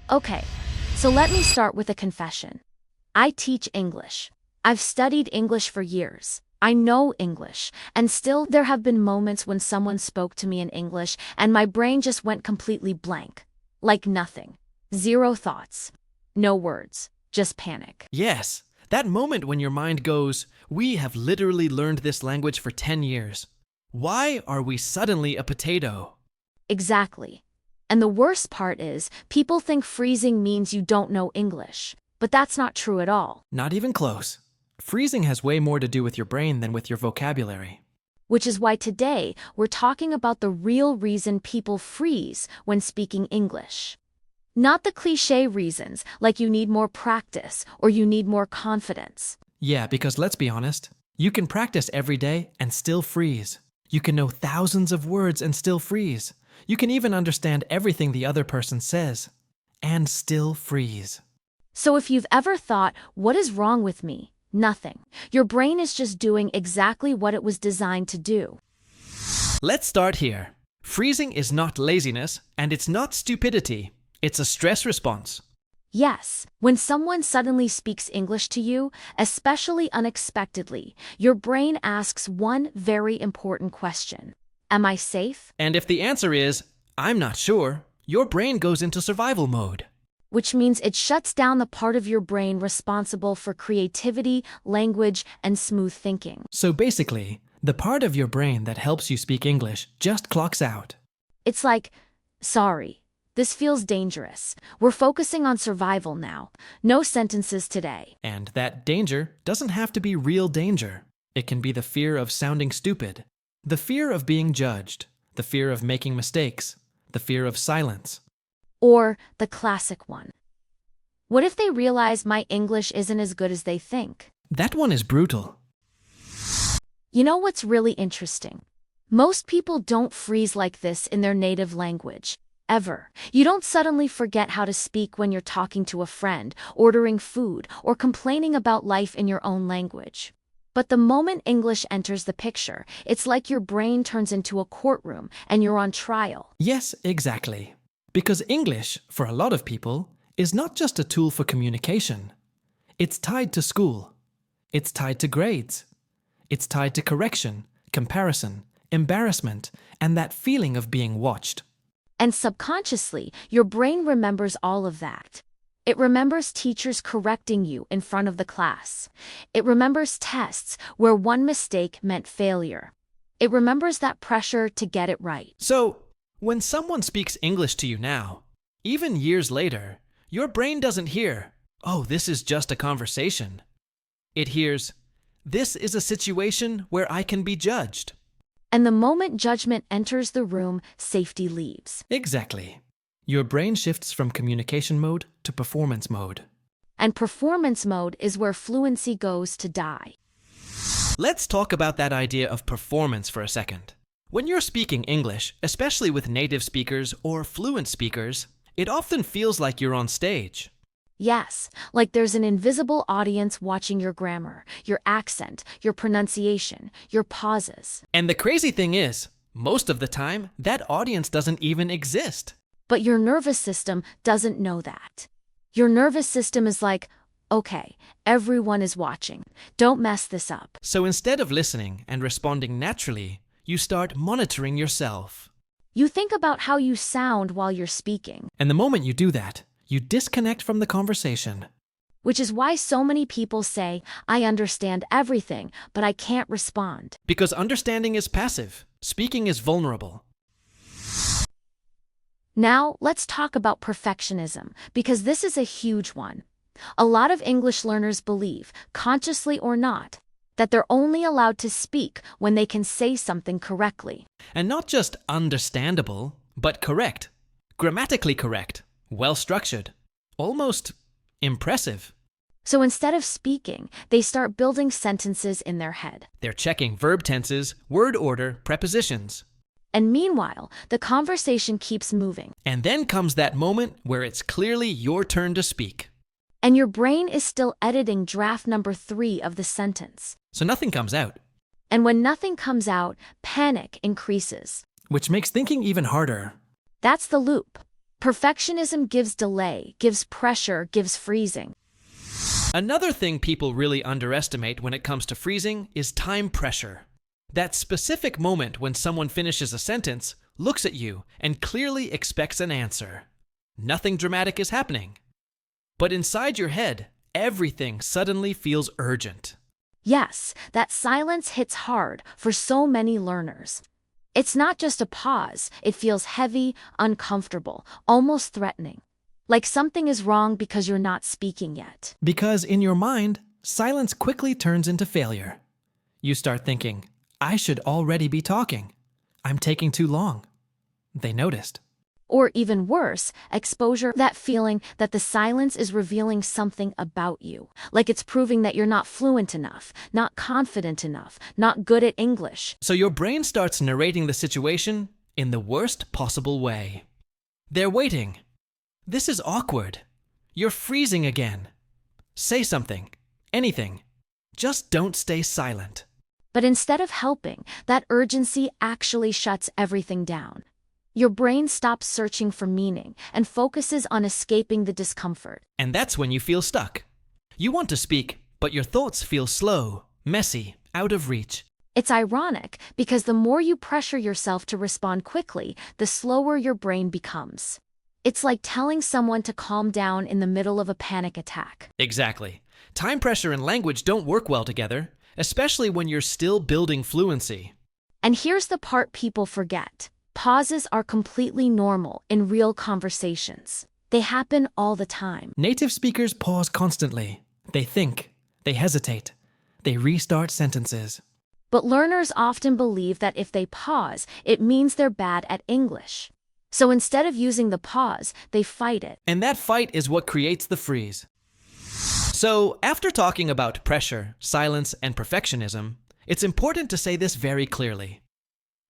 Okay, so let me start with a confession. I teach English. I've studied English for years. I know English, and still there have been moments when someone spoke to me in English and my brain just went completely blank. Like nothing. Zero thoughts. No words. Just panic. Yes, that moment when your mind goes, "We have literally learned this language for 10 years. Why are we suddenly a potato?" Exactly. And the worst part is, people think freezing means you don't know English. But that's not true at all. Not even close. Freezing has way more to do with your brain than with your vocabulary. Which is why today we're talking about the real reason people freeze when speaking English. Not the cliché reasons, like you need more practice or you need more confidence. Yeah, because let's be honest, you can practice every day and still freeze. You can know thousands of words and still freeze. You can even understand everything the other person says and still freeze. So if you've ever thought, what is wrong with me? Nothing. Your brain is just doing exactly what it was designed to do. Let's start here. Freezing is not laziness and it's not stupidity. It's a stress response. Yes, when someone suddenly speaks English to you, especially unexpectedly, your brain asks one very important question. Am I safe? And if the answer is, "I'm not sure," your brain goes into survival mode. Which means it shuts down the part of your brain responsible for creativity, language, and smooth thinking. So basically, the part of your brain that helps you speak English just clocks out. It's like, sorry, this feels dangerous. We're focusing on survival now. No sentences today. And that danger doesn't have to be real danger. It can be the fear of sounding stupid, the fear of being judged, the fear of making mistakes, the fear of silence. Or the classic one. What if they realize my English isn't as good as they think? That one is brutal. You know what's really interesting? Most people don't freeze like this in their native language. Ever. You don't suddenly forget how to speak when you're talking to a friend, ordering food, or complaining about life in your own language. But the moment English enters the picture, it's like your brain turns into a courtroom and you're on trial. Yes, exactly. Because English, for a lot of people, is not just a tool for communication. It's tied to school. It's tied to grades. It's tied to correction, comparison, embarrassment, and that feeling of being watched. And subconsciously, your brain remembers all of that. It remembers teachers correcting you in front of the class. It remembers tests where one mistake meant failure. It remembers that pressure to get it right. So, when someone speaks English to you now, even years later, your brain doesn't hear, "Oh, this is just a conversation." It hears, "This is a situation where I can be judged." And the moment judgment enters the room, safety leaves. Exactly. Your brain shifts from communication mode to performance mode. And performance mode is where fluency goes to die. Let's talk about that idea of performance for a second. When you're speaking English, especially with native speakers or fluent speakers, it often feels like you're on stage. Yes, like there's an invisible audience watching your grammar, your accent, your pronunciation, your pauses. And the crazy thing is, most of the time, that audience doesn't even exist. But your nervous system doesn't know that. Your nervous system is like, okay, everyone is watching. Don't mess this up. So instead of listening and responding naturally, you start monitoring yourself. You think about how you sound while you're speaking. And the moment you do that, you disconnect from the conversation. Which is why so many people say, I understand everything, but I can't respond. Because understanding is passive, speaking is vulnerable. Now, let's talk about perfectionism, because this is a huge one. A lot of English learners believe, consciously or not, that they're only allowed to speak when they can say something correctly. And not just understandable, but correct. Grammatically correct. Well-structured. Almost impressive. So instead of speaking, they start building sentences in their head. They're checking verb tenses, word order, prepositions. And meanwhile, the conversation keeps moving. And then comes that moment where it's clearly your turn to speak. And your brain is still editing draft number 3 of the sentence. So nothing comes out. And when nothing comes out, panic increases. Which makes thinking even harder. That's the loop. Perfectionism gives delay, gives pressure, gives freezing. Another thing people really underestimate when it comes to freezing is time pressure. That specific moment when someone finishes a sentence, looks at you, and clearly expects an answer. Nothing dramatic is happening. But inside your head, everything suddenly feels urgent. Yes, that silence hits hard for so many learners. It's not just a pause, it feels heavy, uncomfortable, almost threatening. Like something is wrong because you're not speaking yet. Because in your mind, silence quickly turns into failure. You start thinking, I should already be talking. I'm taking too long. They noticed. Or even worse, exposure, that feeling that the silence is revealing something about you. Like it's proving that you're not fluent enough, not confident enough, not good at English. So your brain starts narrating the situation in the worst possible way. They're waiting. This is awkward. You're freezing again. Say something. Anything. Just don't stay silent. But instead of helping, that urgency actually shuts everything down. Your brain stops searching for meaning and focuses on escaping the discomfort. And that's when you feel stuck. You want to speak, but your thoughts feel slow, messy, out of reach. It's ironic because the more you pressure yourself to respond quickly, the slower your brain becomes. It's like telling someone to calm down in the middle of a panic attack. Exactly. Time pressure and language don't work well together, especially when you're still building fluency. And here's the part people forget. Pauses are completely normal in real conversations. They happen all the time. Native speakers pause constantly. They think. They hesitate. They restart sentences. But learners often believe that if they pause, it means they're bad at English. So instead of using the pause, they fight it. And that fight is what creates the freeze. So, after talking about pressure, silence, and perfectionism, it's important to say this very clearly.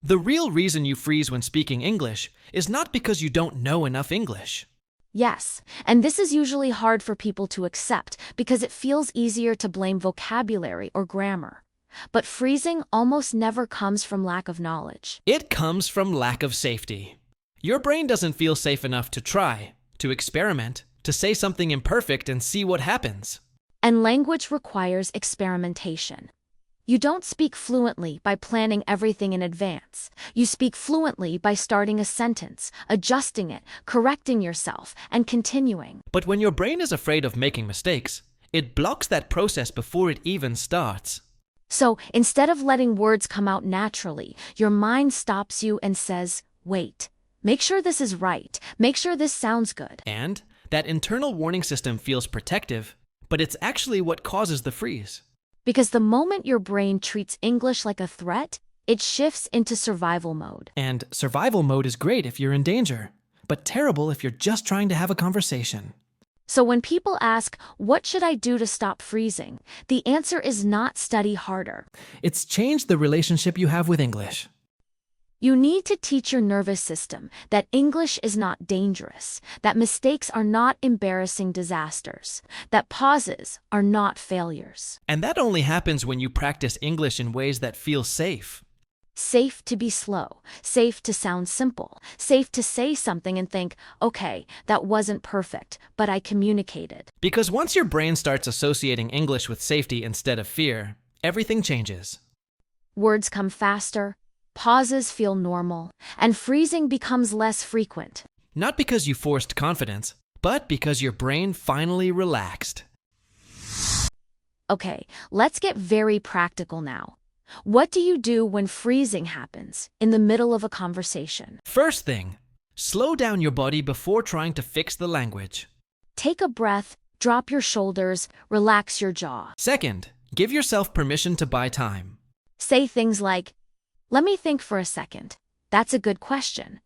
The real reason you freeze when speaking English is not because you don't know enough English. Yes, and this is usually hard for people to accept because it feels easier to blame vocabulary or grammar. But freezing almost never comes from lack of knowledge. It comes from lack of safety. Your brain doesn't feel safe enough to try, to experiment, to say something imperfect and see what happens. And language requires experimentation. You don't speak fluently by planning everything in advance. You speak fluently by starting a sentence, adjusting it, correcting yourself, and continuing. But when your brain is afraid of making mistakes, it blocks that process before it even starts. So instead of letting words come out naturally, your mind stops you and says, wait, make sure this is right, make sure this sounds good. And that internal warning system feels protective, but it's actually what causes the freeze. Because the moment your brain treats English like a threat, it shifts into survival mode. And survival mode is great if you're in danger, but terrible if you're just trying to have a conversation. So when people ask, what should I do to stop freezing? The answer is not study harder. It's changed the relationship you have with English. You need to teach your nervous system that English is not dangerous, that mistakes are not embarrassing disasters, that pauses are not failures. And that only happens when you practice English in ways that feel safe. Safe to be slow, safe to sound simple, safe to say something and think, okay, that wasn't perfect, but I communicated. Because once your brain starts associating English with safety instead of fear, everything changes. Words come faster, pauses feel normal, and freezing becomes less frequent. Not because you forced confidence, but because your brain finally relaxed. Okay, let's get very practical now. What do you do when freezing happens in the middle of a conversation? First thing, slow down your body before trying to fix the language. Take a breath, drop your shoulders, relax your jaw. Second, give yourself permission to buy time. Say things like, let me think for a second. That's a good question.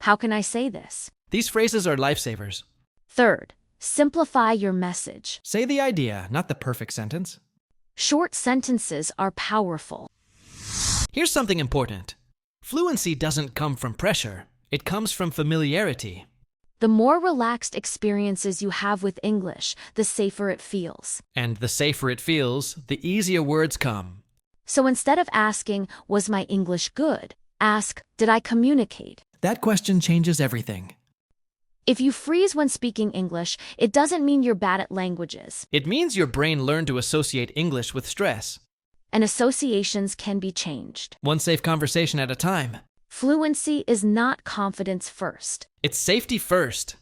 How can I say this? These phrases are lifesavers. Third, simplify your message. Say the idea, not the perfect sentence. Short sentences are powerful. Here's something important. Fluency doesn't come from pressure. It comes from familiarity. The more relaxed experiences you have with English, the safer it feels. And the safer it feels, the easier words come. So instead of asking, was my English good? Ask, did I communicate? That question changes everything. If you freeze when speaking English, it doesn't mean you're bad at languages. It means your brain learned to associate English with stress. And associations can be changed. One safe conversation at a time. Fluency is not confidence first. It's safety first.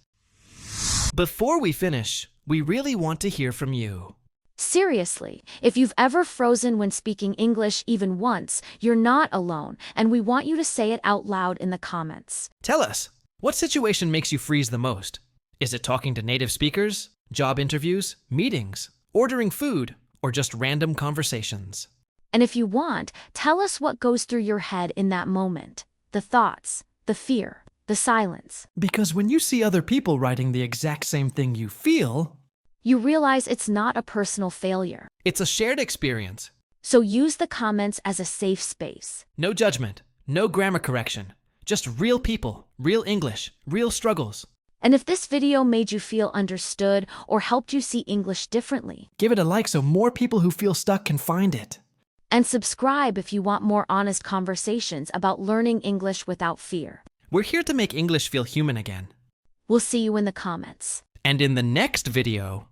Before we finish, we really want to hear from you. Seriously, if you've ever frozen when speaking English even once, you're not alone, and we want you to say it out loud in the comments. Tell us, what situation makes you freeze the most? Is it talking to native speakers, job interviews, meetings, ordering food, or just random conversations? And if you want, tell us what goes through your head in that moment. The thoughts, the fear, the silence. Because when you see other people writing the exact same thing you feel, You realize it's not a personal failure. it's a shared experience. So use the comments as a safe space. No judgment, no grammar correction. Just real people, real English, real struggles. And if this video made you feel understood or helped you see English differently, Give it a like so more people who feel stuck can find it. and subscribe if you want more honest conversations about learning English without fear. We're here to make English feel human again. We'll see you in the comments. And in the next video,